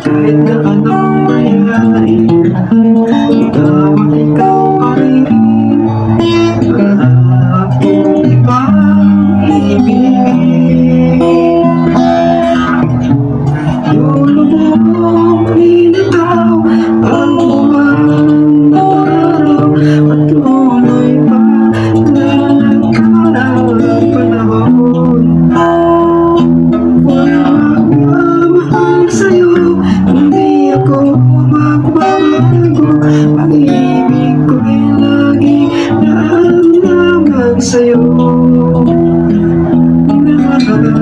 Kahit na anong mangyari, ikaw pa rin. Wala akong ibang ibig. Lulubog, nilitaw ang buwan na araw, patuloy pa na nagkarang panahon. Wala mahal sa'yo, hindi ako magbabago. Pag-ibig ko'y laging naalamang sa'yo. Minamahal,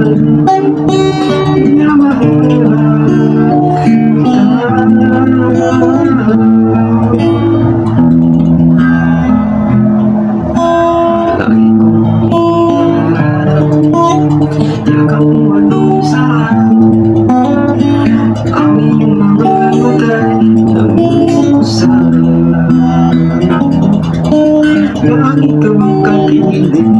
lagi kong hinahanap, yakap mo anong sarap. Ang iyong mga matay, nag-uusap. Lagi ka bang kapiling?